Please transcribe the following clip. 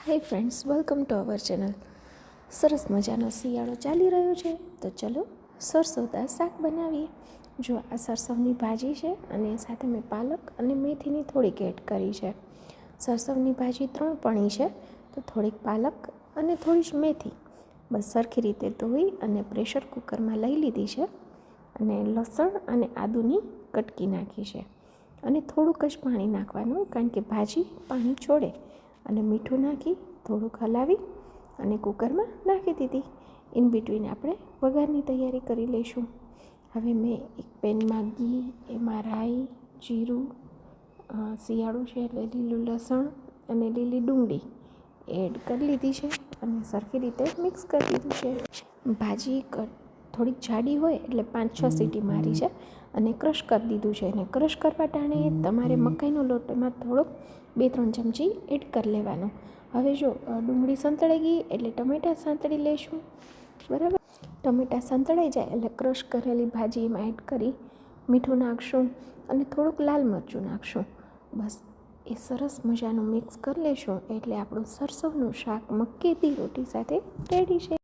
Hi friends, welcome to our channel. સરસ મજાનો શિયાળો ચાલી રહ્યો છે, તો ચલો સરસોદા શાક બનાવીએ. જો આ સરસવની ભાજી છે અને સાથે મેં પાલક અને મેથીની થોડીક એડ કરી છે. સરસવની ભાજી 3 પણી છે, તો થોડીક પાલક અને થોડી જ મેથી બસ સરખી રીતે ધોઈ અને પ્રેશર કુકરમાં લઈ લીધી છે. અને લસણ અને આદુની કટકી નાખી છે અને થોડુંક જ પાણી નાખવાનું, કારણ કે ભાજી પાણી છોડે. અને મીઠું નાખી થોડુંક હલાવી અને કુકરમાં નાખી દીધી. ઇન બિટવીન આપણે વઘારની તૈયારી કરી લઈશું. હવે મેં એક પેનમાં ઘી, એમાં રાઈ, જીરું, શિયાળું છે એટલે લીલું લસણ અને લીલી ડુંગળી એડ કરી લીધી છે અને સરખી રીતે મિક્સ કરી દીધું છે. ભાજી થોડીક જાડી હોય એટલે 5-6 સીટી મારી છે અને ક્રશ કરી દીધું છે. અને ક્રશ કરવા ટાણે તમારે મકાઈનો લોટ એમાં થોડોક 2-3 ચમચી એડ કરી લેવાનો. હવે જો ડુંગળી સંતળાઈ ગઈ એટલે ટમેટાં સાંતળી લઈશું, બરાબર. ટમેટાં સંતળાઈ જાય એટલે ક્રશ કરેલી ભાજી એમાં એડ કરી મીઠું નાખશું અને થોડુંક લાલ મરચું નાખશું. બસ એ સરસ મજાનું મિક્સ કરી લઈશું એટલે આપણું સરસવનું શાક મક્કેથી રોટી સાથે રેડી છે.